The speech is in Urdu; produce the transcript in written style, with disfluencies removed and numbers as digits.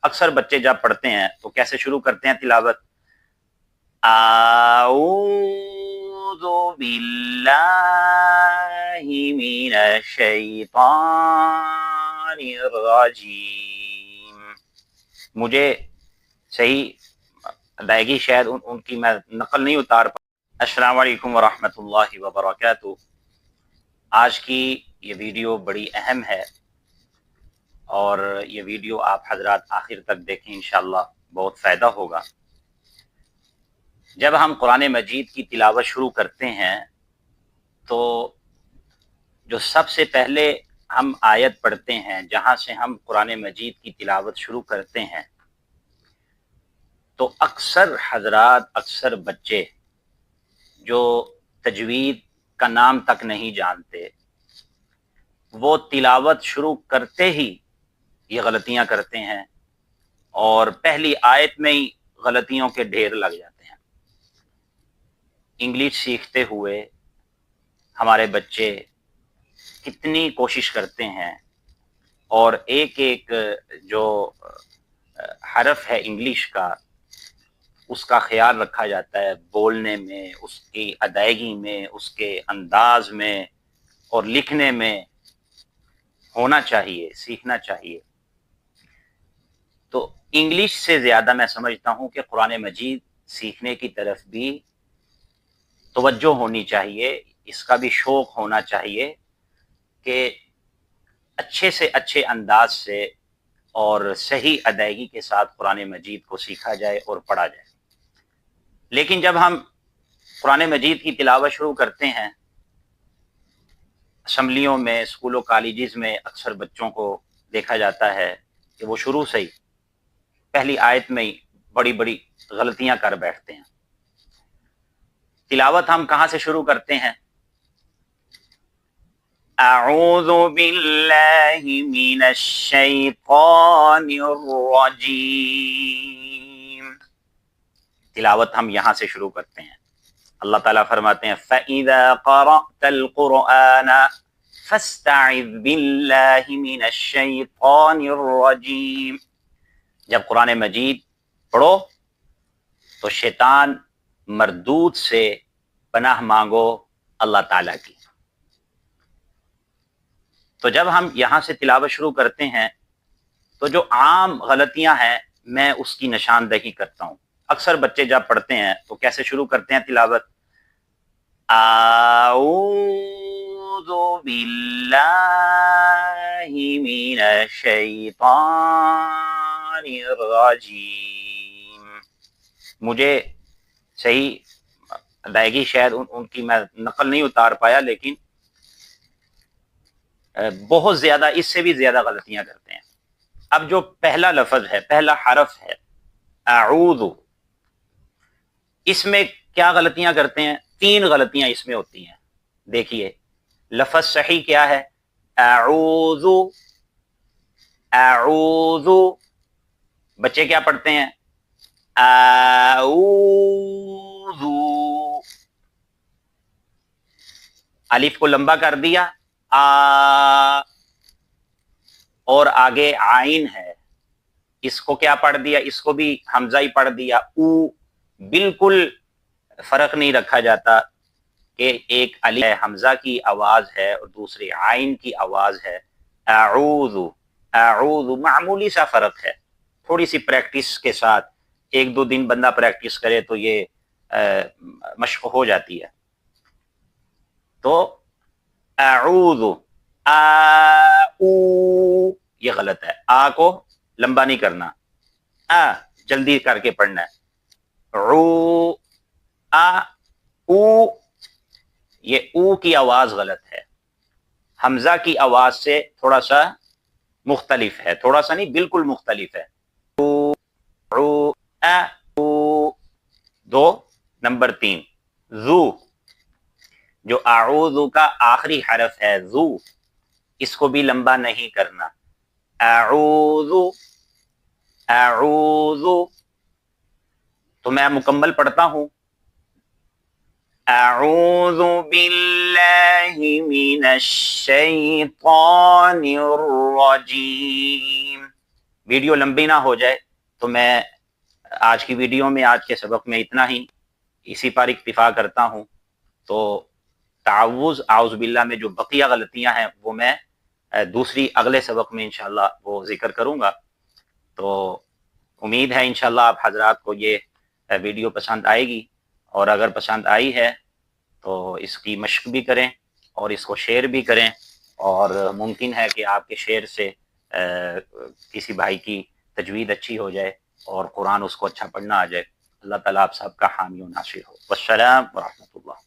اکثر بچے جب پڑھتے ہیں تو کیسے شروع کرتے ہیں تلاوت؟ اعوذ باللہ من الشیطان الرجیم. مجھے صحیح ادائیگی شاید ان کی میں نقل نہیں اتار پا. السلام علیکم ورحمۃ اللہ وبرکاتہ. آج کی یہ ویڈیو بڑی اہم ہے اور یہ ویڈیو آپ حضرات آخر تک دیکھیں، انشاءاللہ بہت فائدہ ہوگا. جب ہم قرآن مجید کی تلاوت شروع کرتے ہیں تو جو سب سے پہلے ہم آیت پڑھتے ہیں جہاں سے ہم قرآن مجید کی تلاوت شروع کرتے ہیں، تو اکثر حضرات، اکثر بچے جو تجوید کا نام تک نہیں جانتے، وہ تلاوت شروع کرتے ہی یہ غلطیاں کرتے ہیں اور پہلی آیت میں ہی غلطیوں کے ڈھیر لگ جاتے ہیں. انگلش سیکھتے ہوئے ہمارے بچے کتنی کوشش کرتے ہیں اور ایک ایک جو حرف ہے انگلش کا، اس کا خیال رکھا جاتا ہے بولنے میں، اس کی ادائیگی میں، اس کے انداز میں اور لکھنے میں ہونا چاہیے، سیکھنا چاہیے. تو انگلش سے زیادہ میں سمجھتا ہوں کہ قرآن مجید سیکھنے کی طرف بھی توجہ ہونی چاہیے، اس کا بھی شوق ہونا چاہیے کہ اچھے سے اچھے انداز سے اور صحیح ادائیگی کے ساتھ قرآن مجید کو سیکھا جائے اور پڑھا جائے. لیکن جب ہم قرآن مجید کی تلاوت شروع کرتے ہیں، اسمبلیوں میں، اسکولوں، کالجز میں اکثر بچوں کو دیکھا جاتا ہے کہ وہ شروع سے ہی پہلی آیت میں ہی بڑی بڑی غلطیاں کر بیٹھتے ہیں. تلاوت ہم کہاں سے شروع کرتے ہیں؟ اعوذ باللہ من الشیطان الرجیم. تلاوت ہم یہاں سے شروع کرتے ہیں. اللہ تعالیٰ فرماتے ہیں فَإِذَا قَرَأْتَ الْقُرْآنَ فَاسْتَعِذْ بِاللَّهِ مِنَ الشَّيْطَانِ الرَّجِيمِ. جب قرآن مجید پڑھو تو شیطان مردود سے پناہ مانگو اللہ تعالیٰ کی. تو جب ہم یہاں سے تلاوت شروع کرتے ہیں تو جو عام غلطیاں ہیں میں اس کی نشاندہی کرتا ہوں. اکثر بچے جب پڑھتے ہیں تو کیسے شروع کرتے ہیں تلاوت؟ اعوذ باللہ من الشیطان الرجیم. مجھے صحیح ادائیگی شاید ان کی میں نقل نہیں اتار پایا، لیکن بہت زیادہ، اس سے بھی زیادہ غلطیاں کرتے ہیں. اب جو پہلا لفظ ہے، پہلا حرف ہے اعوذ، اس میں کیا غلطیاں کرتے ہیں؟ 3 غلطیاں اس میں ہوتی ہیں. دیکھیے لفظ صحیح کیا ہے؟ اعوذ. اعوذ بچے کیا پڑھتے ہیں؟ اعوذ. الف کو لمبا کر دیا، اور آگے عین ہے، اس کو کیا پڑھ دیا؟ اس کو بھی حمزہ ہی پڑھ دیا، او. بالکل فرق نہیں رکھا جاتا کہ ایک الف ہے، حمزہ کی آواز ہے، اور دوسری عین کی آواز ہے. اعوذ. اعوذ معمولی سا فرق ہے. تھوڑی سی پریکٹس کے ساتھ 1-2 دن بندہ پریکٹس کرے تو یہ مشق ہو جاتی ہے. تو اعوذ، او یہ غلط ہے. کو لمبا نہیں کرنا، جلدی کر کے پڑھنا ہے. او، یہ او کی آواز غلط ہے، حمزہ کی آواز سے تھوڑا سا مختلف ہے، تھوڑا سا نہیں بالکل مختلف ہے. دو. نمبر 3 ذو، جو اعوذ کا آخری حرف ہے ذو، اس کو بھی لمبا نہیں کرنا. اعوذ. اعوذ. تو میں مکمل پڑھتا ہوں. اعوذ باللہ من الشیطان الرجیم. ویڈیو لمبی نہ ہو جائے تو میں آج کی ویڈیو میں، آج کے سبق میں اتنا ہی، اسی پر اکتفا کرتا ہوں۔ تو تعوذ اعوذ باللہ میں جو بقیہ غلطیاں ہیں وہ میں دوسری اگلے سبق میں انشاءاللہ وہ ذکر کروں گا۔ تو امید ہے انشاءاللہ آپ حضرات کو یہ ویڈیو پسند آئے گی، اور اگر پسند آئی ہے تو اس کی مشق بھی کریں اور اس کو شیئر بھی کریں، اور ممکن ہے کہ آپ کے شیئر سے کسی بھائی کی تجوید اچھی ہو جائے اور قرآن اس کو اچھا پڑھنا آ جائے۔ اللہ تعالیٰ آپ سب کا حامی و ناصر ہو۔ والسلام ورحمۃ اللہ۔